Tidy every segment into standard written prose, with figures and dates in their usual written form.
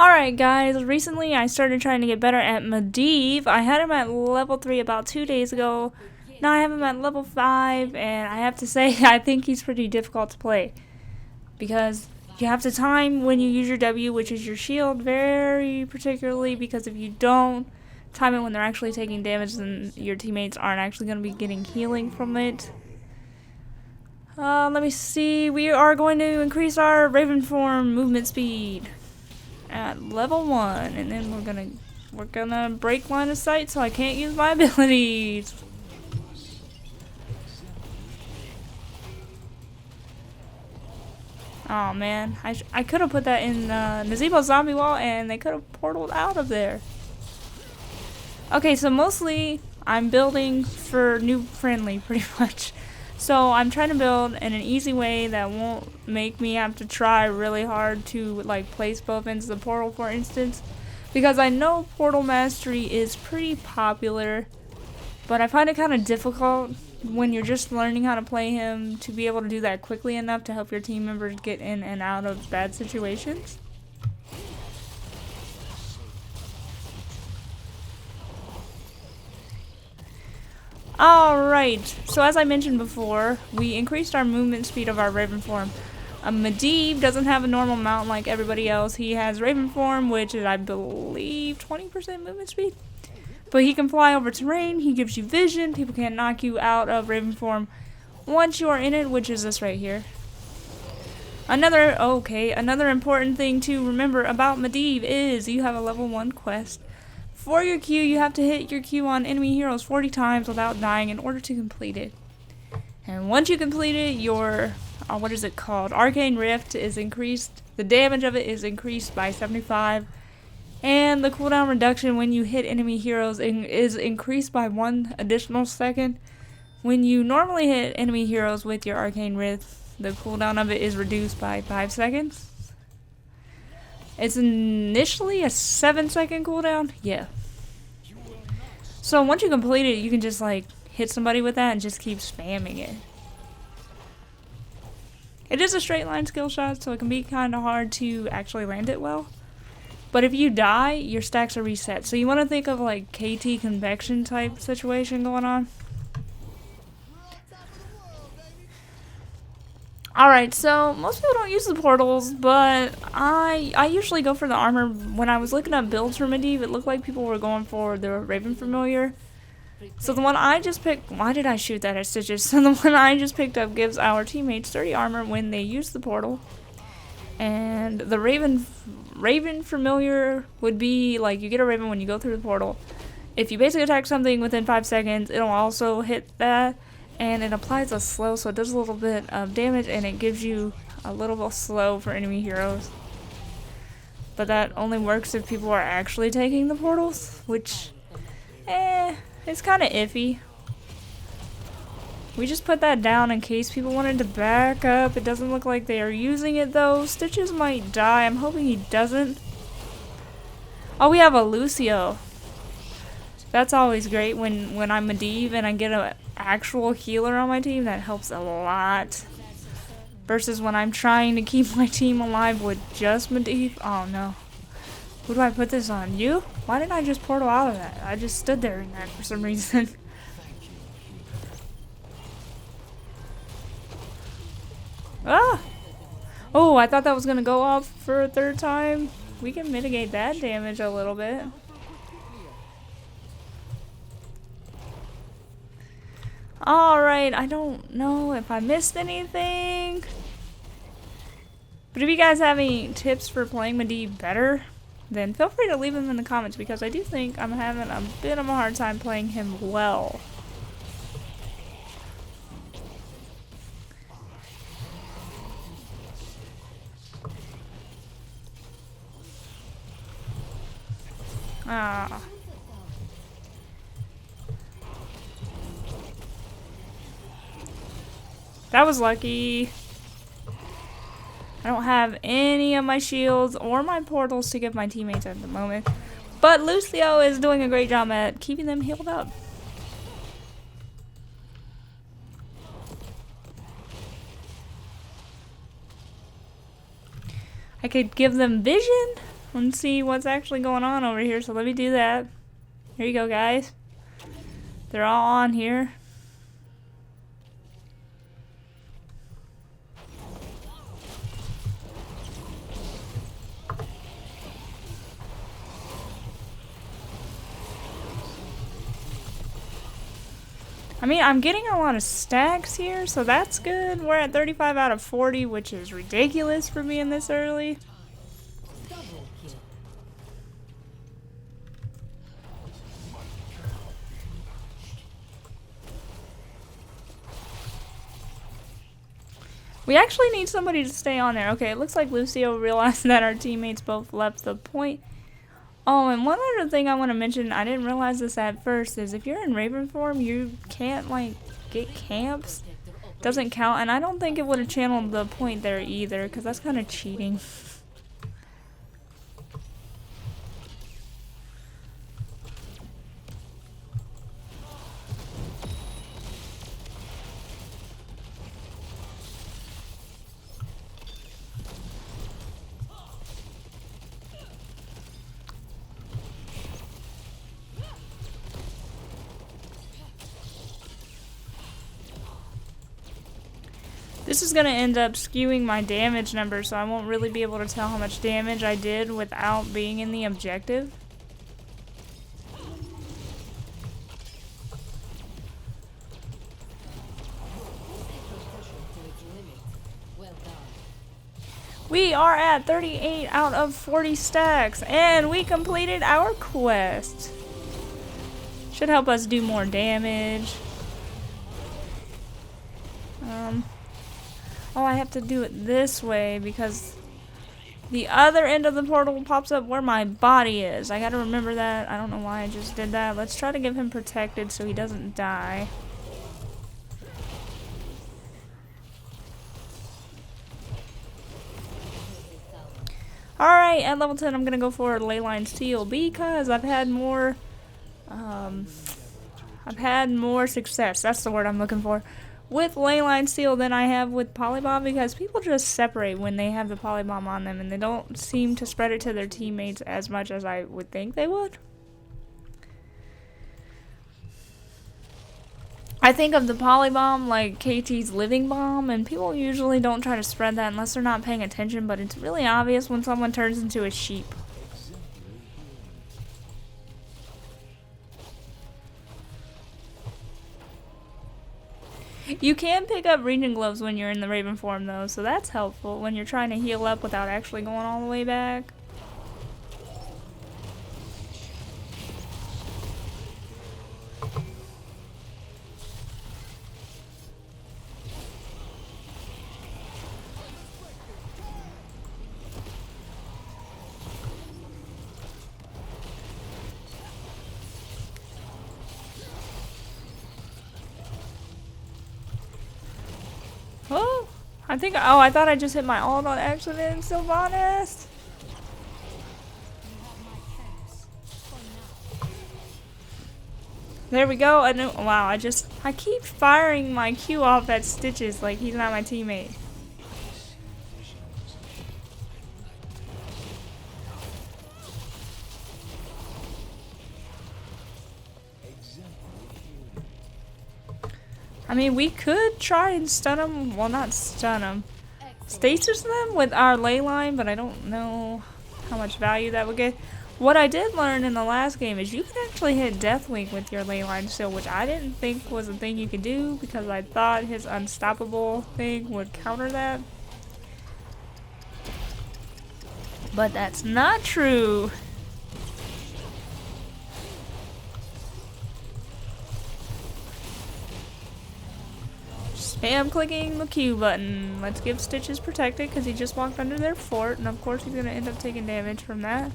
Alright guys, recently I started trying to get better at Medivh. I had him at level 3 about 2 days ago. Now I have him at level 5, and I have to say I think he's pretty difficult to play. Because you have to time when you use your W, which is your shield, very particularly, because if you don't time it when they're actually taking damage, then your teammates aren't actually going to be getting healing from it. Let me see, we are going to increase our Raven form movement speed at level 1, and then we're gonna break line of sight so I can't use my abilities. Oh man, I could have put that in Nazebo's zombie wall and they could have portaled out of there. Okay, so mostly I'm building for new friendly pretty much. So I'm trying to build in an easy way that won't make me have to try really hard to like place both ends of the portal, for instance. Because I know portal mastery is pretty popular, but I find it kind of difficult when you're just learning how to play him to be able to do that quickly enough to help your team members get in and out of bad situations. Alright, so as I mentioned before, we increased our movement speed of our Raven form. Medivh doesn't have a normal mount like everybody else. He has Raven form, which is, I believe, 20% movement speed. But he can fly over terrain, he gives you vision, people can't knock you out of Raven form once you are in it, which is this right here. Another important thing to remember about Medivh is you have a level 1 quest. For your Q, you have to hit your Q on enemy heroes 40 times without dying in order to complete it. And once you complete it, your, what is it called? Arcane Rift is increased. The damage of it is increased by 75. And the cooldown reduction when you hit enemy heroes is increased by 1 additional second. When you normally hit enemy heroes with your Arcane Rift, the cooldown of it is reduced by 5 seconds. It's initially a 7-second cooldown. Yeah. So once you complete it, you can just like hit somebody with that and just keep spamming it. It is a straight line skill shot, so it can be kind of hard to actually land it well. But if you die, your stacks are reset. So you want to think of like KT convection type situation going on. Alright, so most people don't use the portals, but I usually go for the armor. When I was looking up builds for Medivh, it looked like people were going for the Raven Familiar. So the one I just picked, why did I shoot that at Stitches? So the one I just picked up gives our teammates 30 armor when they use the portal. And the Raven Familiar would be like you get a Raven when you go through the portal. If you basically attack something within 5 seconds, it'll also hit that. And it applies a slow, so it does a little bit of damage, and it gives you a little bit slow for enemy heroes. But that only works if people are actually taking the portals, which, it's kind of iffy. We just put that down in case people wanted to back up. It doesn't look like they are using it, though. Stitches might die. I'm hoping he doesn't. Oh, we have a Lucio. That's always great when I'm Medivh and I get an actual healer on my team. That helps a lot. Versus when I'm trying to keep my team alive with just Medivh. Oh no. Who do I put this on? You? Why didn't I just portal out of that? I just stood there in that for some reason. Ah! Oh, I thought that was gonna go off for a 3rd time. We can mitigate that damage a little bit. Alright, I don't know if I missed anything. But if you guys have any tips for playing Medivh better, then feel free to leave them in the comments, because I do think I'm having a bit of a hard time playing him well. Ah. That was lucky. I don't have any of my shields or my portals to give my teammates at the moment. But Lucio is doing a great job at keeping them healed up. I could give them vision, Let's see what's actually going on over here, so let me do that. Here you go, guys. They're all on here. I mean, I'm getting a lot of stacks here, so that's good. We're at 35 out of 40, which is ridiculous for being this early. We actually need somebody to stay on there. Okay, it looks like Lucio realized that our teammates both left the point. Oh, and one other thing I want to mention, I didn't realize this at first, is if you're in Raven form, you can't, like, get camps. Doesn't count, and I don't think it would have channeled the point there either, because that's kind of cheating. This is going to end up skewing my damage number, so I won't really be able to tell how much damage I did without being in the objective. We are at 38 out of 40 stacks, and we completed our quest. Should help us do more damage. Oh, I have to do it this way because the other end of the portal pops up where my body is. I gotta remember that. I don't know why I just did that. Let's try to give him protected so he doesn't die. Alright, at level 10 I'm gonna go for Leyline Steel because I've had more success. That's the word I'm looking for. With Leyline Steel than I have with Polybomb, because people just separate when they have the Polybomb on them and they don't seem to spread it to their teammates as much as I would think they would. I think of the Polybomb like KT's Living Bomb, and people usually don't try to spread that unless they're not paying attention, but it's really obvious when someone turns into a sheep. You can pick up Regen Gloves when you're in the Raven form though, so that's helpful when you're trying to heal up without actually going all the way back. Oh, I thought I just hit my ult on accident, Sylvanas. There we go. Wow, I keep firing my Q off at Stitches like he's not my teammate. I mean, we could try and stun them. Well, not stun them. Stasis them with our ley line, but I don't know how much value that would get. What I did learn in the last game is you can actually hit Deathwing with your ley line still, which I didn't think was a thing you could do because I thought his unstoppable thing would counter that. But that's not true. Spam clicking the Q button. Let's give Stitches protected because he just walked under their fort, and of course he's going to end up taking damage from that.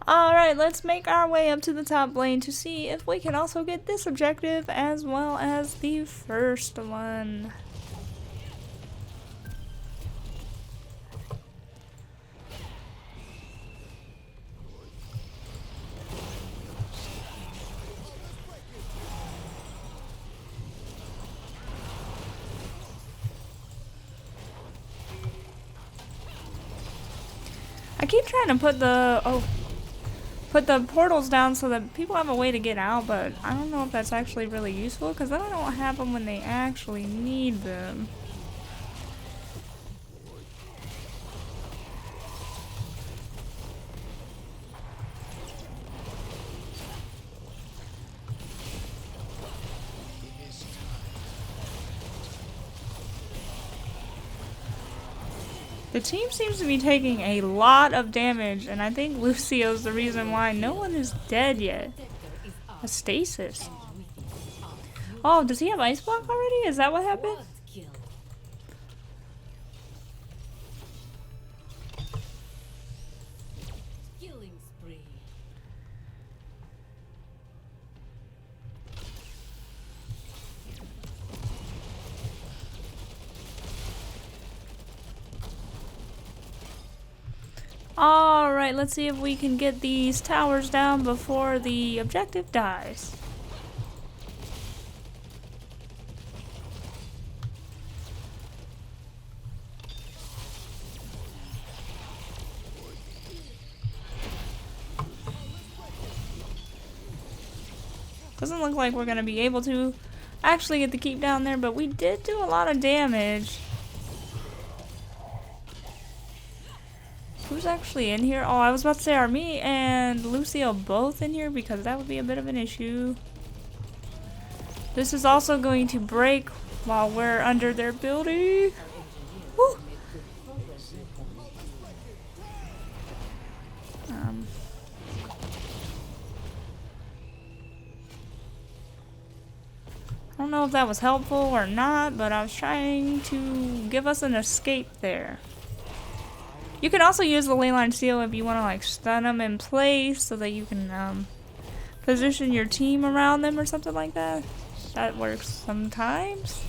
Alright, let's make our way up to the top lane to see if we can also get this objective as well as the first one. I keep trying to put the portals down so that people have a way to get out, but I don't know if that's actually really useful because then I don't have them when they actually need them. The team seems to be taking a lot of damage, and I think Lucio's the reason why no one is dead yet. A stasis. Oh, does he have ice block already? Is that what happened? Alright, let's see if we can get these towers down before the objective dies. Doesn't look like we're gonna be able to actually get the keep down there, but we did do a lot of damage. Who's actually in here? Oh, I was about to say, are me and Lucio both in here? Because that would be a bit of an issue. This is also going to break while we're under their building. Woo! I don't know if that was helpful or not, but I was trying to give us an escape there. You can also use the leyline seal if you want to like stun them in place so that you can position your team around them or something like that. That works sometimes.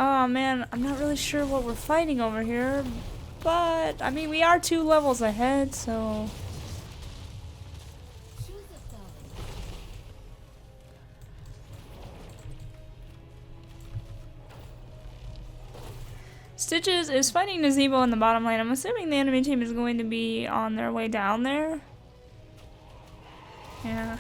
Oh man, I'm not really sure what we're fighting over here, but I mean we are 2 levels ahead, so Stitches is fighting Nazebo in the bottom lane. I'm assuming the enemy team is going to be on their way down there. Yeah.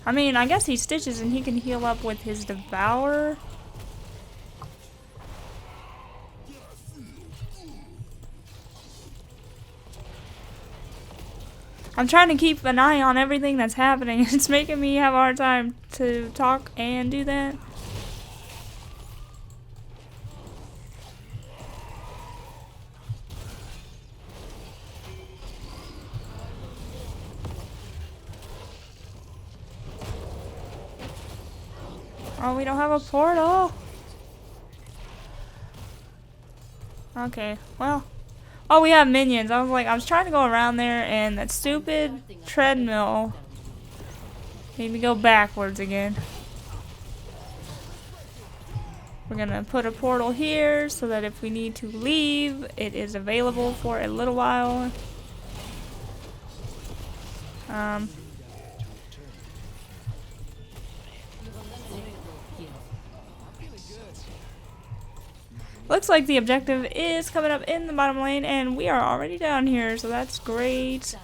I mean, I guess he Stitches and he can heal up with his Devour. I'm trying to keep an eye on everything that's happening. It's making me have a hard time to talk and do that. Oh, we don't have a portal. Okay, well. Oh, we have minions. I was trying to go around there and that stupid treadmill made me go backwards again. We're gonna put a portal here so that if we need to leave, it is available for a little while. Looks like the objective is coming up in the bottom lane, and we are already down here, so that's great.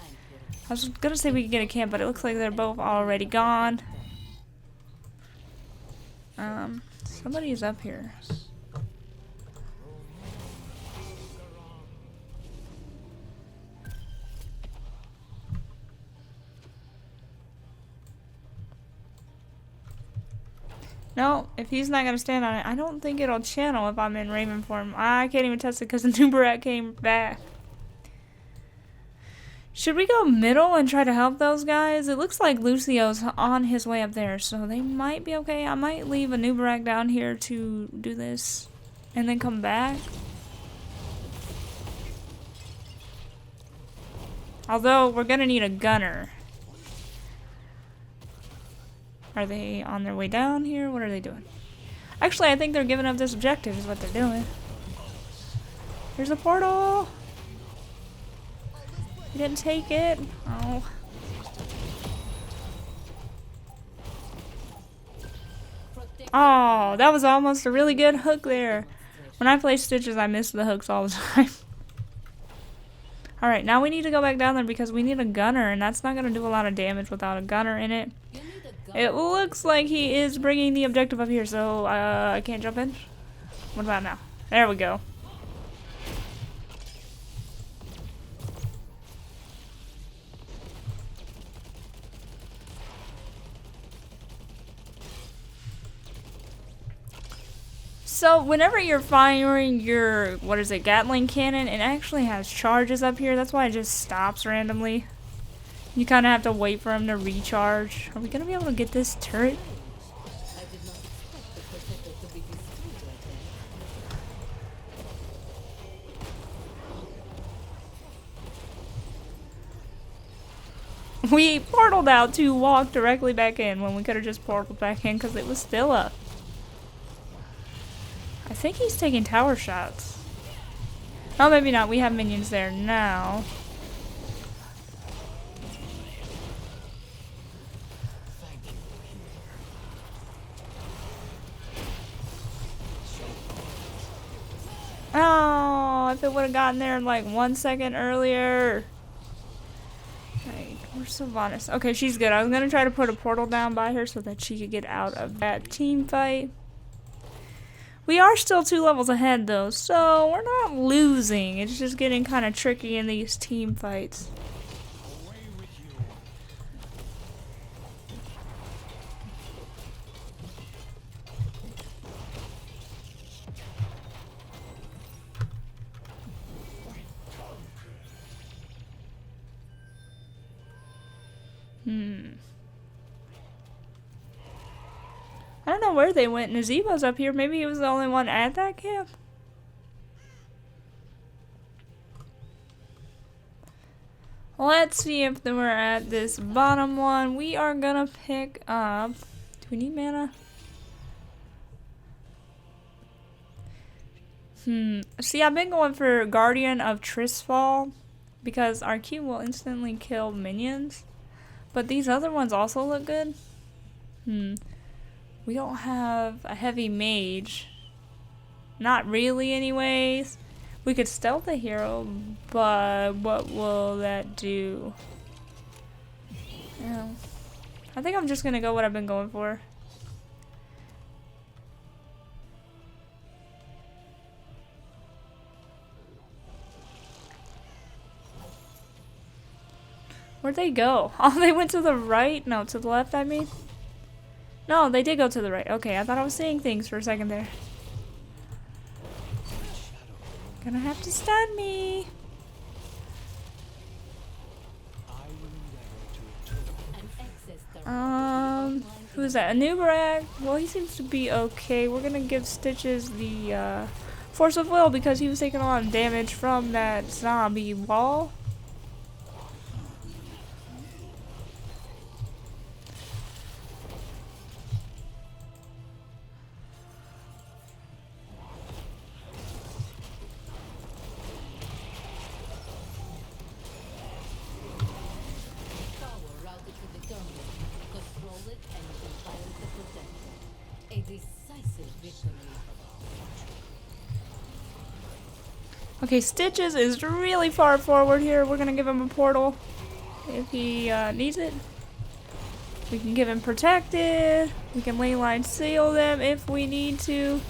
I was gonna say we could get a camp, but it looks like they're both already gone. Somebody is up here. No, if he's not gonna stand on it, I don't think it'll channel if I'm in Raven form. I can't even test it because the Nubarak came back. Should we go middle and try to help those guys? It looks like Lucio's on his way up there, so they might be okay. I might leave a Nubarak down here to do this and then come back. Although, we're gonna need a gunner. Are they on their way down here? What are they doing? Actually, I think they're giving up this objective is what they're doing. Here's a portal! You didn't take it? Oh. Oh, that was almost a really good hook there. When I play Stitches, I miss the hooks all the time. Alright, now we need to go back down there because we need a gunner, and that's not going to do a lot of damage without a gunner in it. It looks like he is bringing the objective up here, so I can't jump in. What about now? There we go. So whenever you're firing your, what is it, Gatling cannon, it actually has charges up here. That's why it just stops randomly. You kind of have to wait for him to recharge. Are we going to be able to get this turret? We portaled out to walk directly back in when we could have just portaled back in because it was still up. I think he's taking tower shots. Oh, maybe not. We have minions there now. Oh, if it would have gotten there in like 1 second earlier. Right, where's Sylvanas? Okay, she's good. I was gonna try to put a portal down by her so that she could get out of that team fight. We are still 2 levels ahead though, so we're not losing. It's just getting kind of tricky in these team fights. I don't know where they went. Nazeebo's up here. Maybe he was the only one at that camp. Let's see if we're at this bottom one. We are gonna pick up... Do we need mana? See, I've been going for Guardian of Tristfall because our Q will instantly kill minions. But these other ones also look good. We don't have a heavy mage. Not really anyways. We could stealth a hero, but what will that do? Yeah. I think I'm just gonna go what I've been going for. Where'd they go? Oh, they went to the right? No, to the left, I mean. No, they did go to the right. Okay, I thought I was seeing things for a second there. Gonna have to stun me. Who is that? Anubarak? Well, he seems to be okay. We're gonna give Stitches the Force of Will because he was taking a lot of damage from that zombie wall. Okay, Stitches is really far forward here. We're gonna give him a portal if he needs it. We can give him protected. We can ley line seal them if we need to.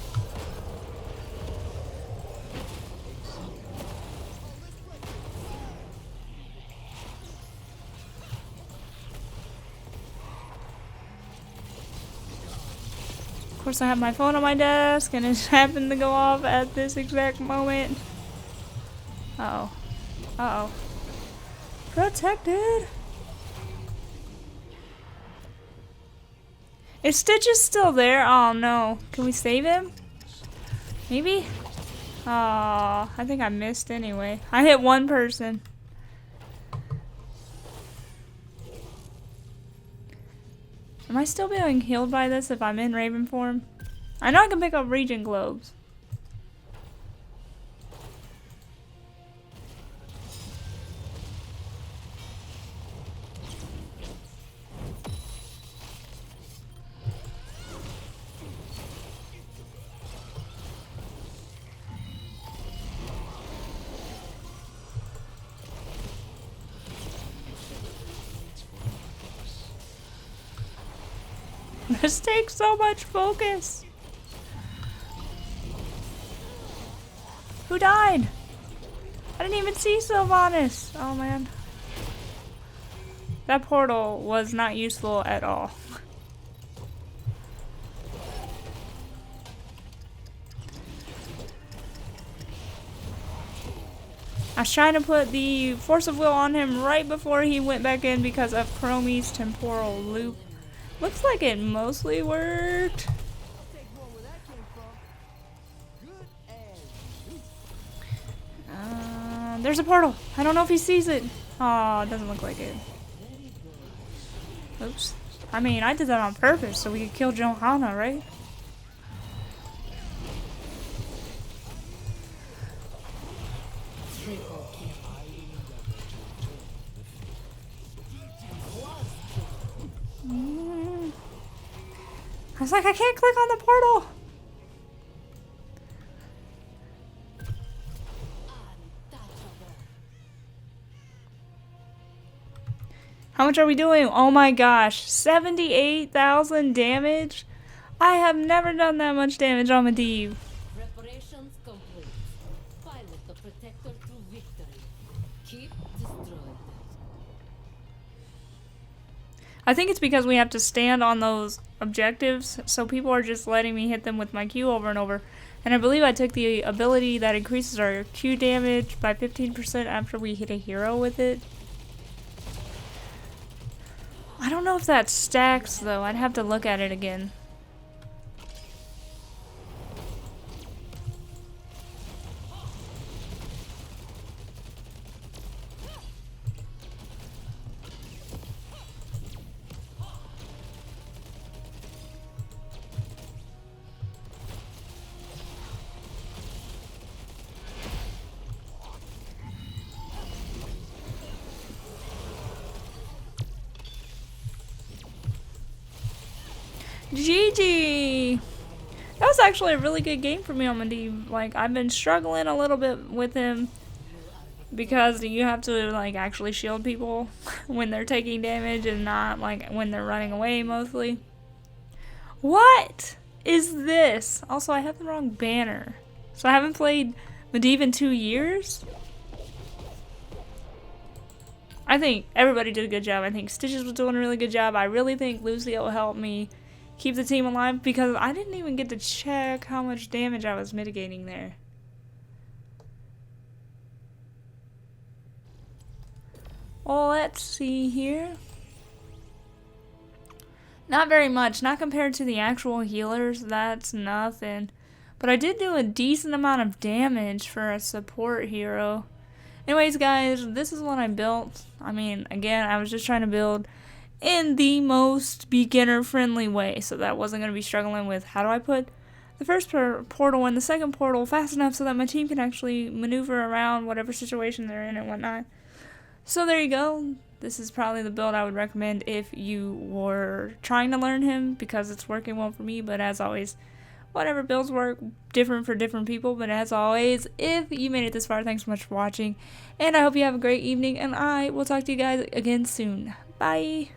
course, I have my phone on my desk, and it happened to go off at this exact moment. Uh-oh. Uh-oh. Protected! Is Stitches still there? Oh, no. Can we save him? Maybe? Oh, I think I missed anyway. I hit one person. Am I still being healed by this if I'm in Raven form? I know I can pick up Regen Globes. This takes so much focus. Who died? I didn't even see Sylvanas. Oh man. That portal was not useful at all. I was trying to put the Force of Will on him right before he went back in because of Chromie's temporal loop. Looks like it mostly worked. There's a portal. I don't know if he sees it. Oh, it doesn't look like it. Oops. I mean, I did that on purpose so we could kill Johanna, right? I was like, I can't click on the portal. How much are we doing? Oh my gosh, 78,000 damage? I have never done that much damage on Medivh. Preparations complete. Pilot the protector to victory. Keep destroyed. I think it's because we have to stand on those objectives, so people are just letting me hit them with my Q over and over. And I believe I took the ability that increases our Q damage by 15% after we hit a hero with it. I don't know if that stacks though. I'd have to look at it again. GG! That was actually a really good game for me on Medivh. Like, I've been struggling a little bit with him because you have to, like, actually shield people when they're taking damage and not, like, when they're running away mostly. What is this? Also, I have the wrong banner. So I haven't played Medivh in 2 years? I think everybody did a good job. I think Stitches was doing a really good job. I really think Lucio helped me keep the team alive because I didn't even get to check how much damage I was mitigating there. Well, let's see here. Not very much. Not compared to the actual healers. That's nothing. But I did do a decent amount of damage for a support hero. Anyways, guys, this is what I built. I mean, again, I was just trying to build in the most beginner-friendly way, so that I wasn't going to be struggling with how do I put the first portal and the second portal fast enough so that my team can actually maneuver around whatever situation they're in and whatnot. So there you go. This is probably the build I would recommend if you were trying to learn him because it's working well for me, but as always, whatever builds work different for different people. But as always, if you made it this far, thanks so much for watching, and I hope you have a great evening, and I will talk to you guys again soon. Bye!